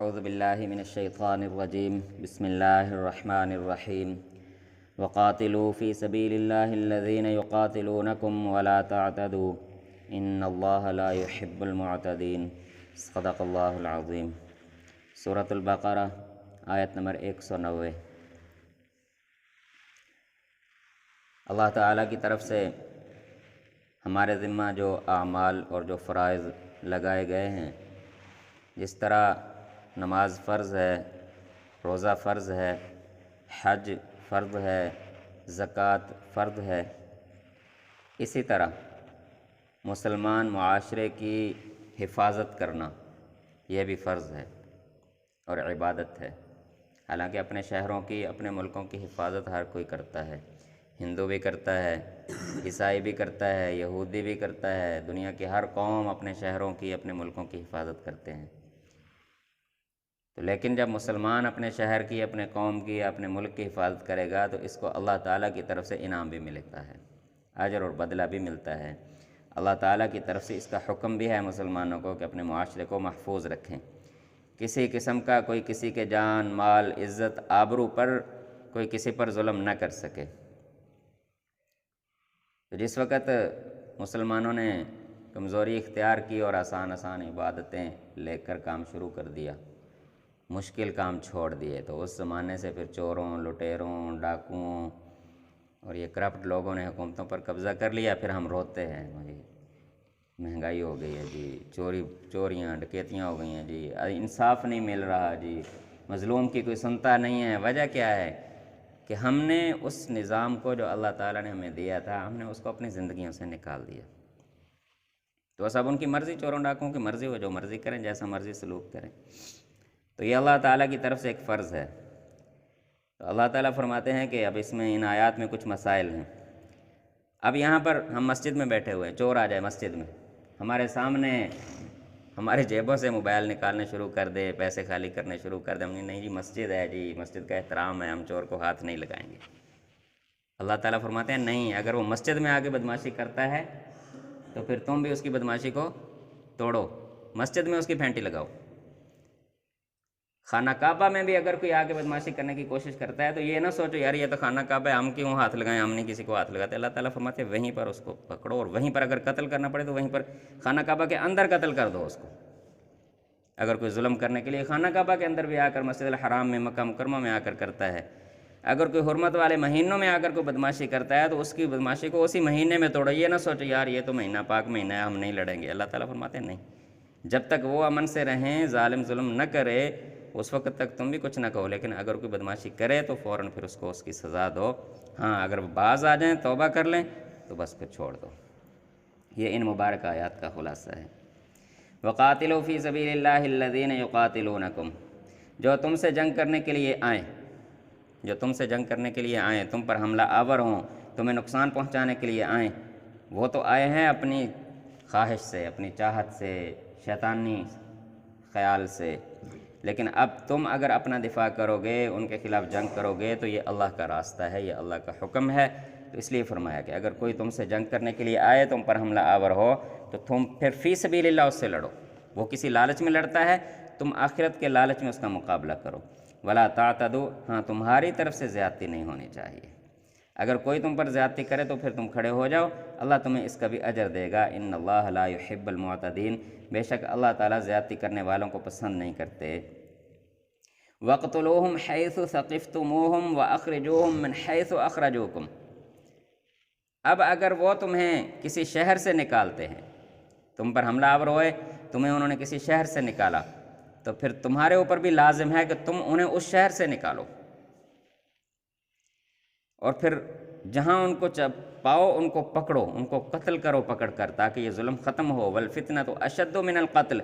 اعوذ باللہ من الشیطان الرجیم بسم اللہ الرحمن الرحیم وقاتلوا فی سبیل اللہ الذین یقاتلونکم ولا تعتدوا ان اللہ لا يحب المعتدین صدق اللہ العظیم۔ سورۃ البقرہ آیت نمبر 190۔ اللہ تعالیٰ کی طرف سے ہمارے ذمہ جو اعمال اور جو فرائض لگائے گئے ہیں، جس طرح نماز فرض ہے، روزہ فرض ہے، حج فرض ہے، زکوٰۃ فرض ہے، اسی طرح مسلمان معاشرے کی حفاظت کرنا یہ بھی فرض ہے اور عبادت ہے۔ حالانکہ اپنے شہروں کی، اپنے ملکوں کی حفاظت ہر کوئی کرتا ہے، ہندو بھی کرتا ہے، عیسائی بھی کرتا ہے، یہودی بھی کرتا ہے، دنیا کی ہر قوم اپنے شہروں کی، اپنے ملکوں کی حفاظت کرتے ہیں۔ تو لیکن جب مسلمان اپنے شہر کی، اپنے قوم کی، اپنے ملک کی حفاظت کرے گا تو اس کو اللہ تعالیٰ کی طرف سے انعام بھی ملتا ہے، اجر اور بدلہ بھی ملتا ہے۔ اللہ تعالیٰ کی طرف سے اس کا حکم بھی ہے مسلمانوں کو کہ اپنے معاشرے کو محفوظ رکھیں، کسی قسم کا کوئی کسی کے جان، مال، عزت، آبرو پر کوئی کسی پر ظلم نہ کر سکے۔ تو جس وقت مسلمانوں نے کمزوری اختیار کی اور آسان عبادتیں لے کر کام شروع کر دیا، مشکل کام چھوڑ دیے، تو اس زمانے سے پھر چوروں، لٹیروں، ڈاکوؤں اور یہ کرپٹ لوگوں نے حکومتوں پر قبضہ کر لیا۔ پھر ہم روتے ہیں، بھائی مہنگائی ہو گئی ہے جی، چوریاں ڈکیتیاں ہو گئی ہیں جی، انصاف نہیں مل رہا جی، مظلوم کی کوئی سنتا نہیں ہے۔ وجہ کیا ہے کہ ہم نے اس نظام کو جو اللہ تعالیٰ نے ہمیں دیا تھا، ہم نے اس کو اپنی زندگیوں سے نکال دیا۔ تو سب ان کی مرضی، چوروں ڈاکوؤں کی مرضی، وہ جو مرضی کریں، جیسا مرضی سلوک کریں۔ تو یہ اللہ تعالیٰ کی طرف سے ایک فرض ہے۔ تو اللہ تعالیٰ فرماتے ہیں کہ اب اس میں، ان آیات میں کچھ مسائل ہیں۔ اب یہاں پر ہم مسجد میں بیٹھے ہوئے ہیں، چور آ جائے مسجد میں، ہمارے سامنے ہماری جیبوں سے موبائل نکالنے شروع کر دے، پیسے خالی کرنے شروع کر دے، ہم نہیں جی مسجد ہے جی، مسجد کا احترام ہے، ہم چور کو ہاتھ نہیں لگائیں گے۔ اللہ تعالیٰ فرماتے ہیں نہیں، اگر وہ مسجد میں آ کے بدماشی کرتا ہے تو پھر تم بھی اس کی بدماشی کو توڑو، مسجد میں اس کی پھینٹی لگاؤ۔ خانہ کعبہ میں بھی اگر کوئی آ کے بدماشی کرنے کی کوشش کرتا ہے تو یہ نہ سوچو یار یہ تو خانہ کعبہ ہے، ہم کیوں ہاتھ لگائیں، ہم نہیں کسی کو ہاتھ لگاتے۔ اللہ تعالیٰ فرماتے ہیں وہیں پر اس کو پکڑو، اور وہیں پر اگر قتل کرنا پڑے تو وہیں پر خانہ کعبہ کے اندر قتل کر دو اس کو۔ اگر کوئی ظلم کرنے کے لیے خانہ کعبہ کے اندر بھی آ کر، مسجد الحرام میں، مکہ مکرمہ میں آ کر کرتا ہے، اگر کوئی حرمت والے مہینوں میں آ کر کوئی بدماشی کرتا ہے تو اس کی بدماشی کو اسی مہینے میں توڑو۔ یہ نہ سوچو یار یہ تو مہینہ پاک مہینہ ہے، ہم نہیں لڑیں گے۔ اللہ تعالیٰ فرماتے ہیں نہیں، جب تک وہ امن سے رہیں، ظالم ظلم نہ کرے، اس وقت تک تم بھی کچھ نہ کہو، لیکن اگر کوئی بدماشی کرے تو فوراً پھر اس کو اس کی سزا دو۔ ہاں اگر وہ باز آ جائیں، توبہ کر لیں تو بس پھر چھوڑ دو۔ یہ ان مبارک آیات کا خلاصہ ہے۔ وَقَاتِلُوا فِي سَبِيلِ اللَّهِ الَّذِينَ يُقَاتِلُونَكُمْ، جو تم سے جنگ کرنے کے لیے آئیں، جو تم سے جنگ کرنے کے لیے آئیں، تم پر حملہ آور ہوں، تمہیں نقصان پہنچانے کے لیے آئیں، وہ تو آئے ہیں اپنی خواہش سے، اپنی چاہت سے، شیطانی خیال سے، لیکن اب تم اگر اپنا دفاع کرو گے، ان کے خلاف جنگ کرو گے تو یہ اللہ کا راستہ ہے، یہ اللہ کا حکم ہے۔ تو اس لیے فرمایا کہ اگر کوئی تم سے جنگ کرنے کے لیے آئے، تم پر حملہ آور ہو، تو تم پھر فی سبیل اللہ اس سے لڑو۔ وہ کسی لالچ میں لڑتا ہے، تم آخرت کے لالچ میں اس کا مقابلہ کرو۔ ولا تعتدوا، ہاں تمہاری طرف سے زیادتی نہیں ہونی چاہیے۔ اگر کوئی تم پر زیادتی کرے تو پھر تم کھڑے ہو جاؤ، اللہ تمہیں اس کا بھی اجر دے گا۔ ان اللہ لا يحب المعتدین، بے شک اللہ تعالیٰ زیادتی کرنے والوں کو پسند نہیں کرتے۔ وَاقْتُلُوهُمْ حَيْثُ ثَقِفْتُمُوهُمْ وَأَخْرِجُوهُمْ مِنْ حَيْثُ أَخْرَجُوكُمْ۔ اب اگر وہ تمہیں کسی شہر سے نکالتے ہیں، تم پر حملہ آور ہوئے، تمہیں انہوں نے کسی شہر سے نکالا، تو پھر تمہارے اوپر بھی لازم ہے کہ تم انہیں اس شہر سے نکالو، اور پھر جہاں ان کو پاؤ ان کو پکڑو، ان کو قتل کرو پکڑ کر، تاکہ یہ ظلم ختم ہو۔ وَالْفِتْنَةُ أَشَدُّ مِنَ الْقَتْلِ،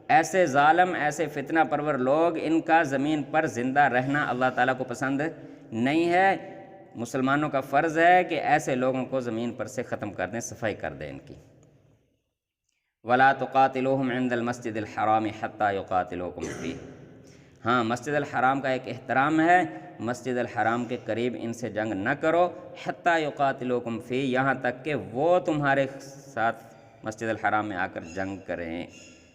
ایسے ظالم، ایسے فتنہ پرور لوگ، ان کا زمین پر زندہ رہنا اللہ تعالیٰ کو پسند نہیں ہے۔ مسلمانوں کا فرض ہے کہ ایسے لوگوں کو زمین پر سے ختم کر دیں، صفائی کر دیں ان کی۔ وَلَا تُقَاتِلُوهُمْ عِنْدَ الْمَسْجِدِ الْحَرَامِ حَتَّى يُقَاتِلُوكُمْ فِيهِ، ہاں مسجد الحرام کا ایک احترام ہے، مسجد الحرام کے قریب ان سے جنگ نہ کرو، حَتَّى يُقَاتِلُوكُمْ فِيهِ، یہاں تک کہ وہ تمہارے ساتھ مسجد الحرام میں آ کر جنگ کریں۔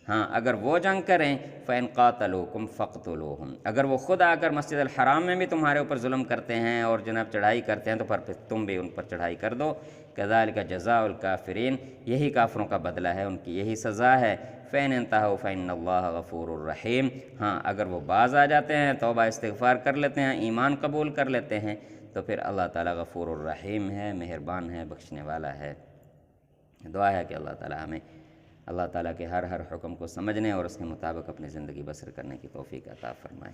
ہاں اگر وہ جنگ کریں فَإِنْ قَاتَلُوكُمْ فَاقْتُلُوهُمْ، اگر وہ خود آ کر مسجد الحرام میں بھی تمہارے اوپر ظلم کرتے ہیں اور جناب چڑھائی کرتے ہیں تو پھر تم بھی ان پر چڑھائی کر دو، كَذَلِكَ جَزَاءُ الْكَافِرِينَ، یہی کافروں کا بدلہ ہے، ان کی یہی سزا ہے۔ فَإِنْ انْتَهَوْا فَإِنَّ اللَّهَ غَفُورٌ رَحِيمٌ، ہاں اگر وہ باز آ جاتے ہیں، توبہ استغفار کر لیتے ہیں، ایمان قبول کر لیتے ہیں، تو پھر اللہ تعالیٰ غفور الرحیم ہے، مہربان ہے، بخشنے والا ہے۔ دعا ہے کہ اللہ تعالیٰ ہمیں اللہ تعالیٰ کے ہر حکم کو سمجھنے اور اس کے مطابق اپنی زندگی بسر کرنے کی توفیق عطا فرمائے۔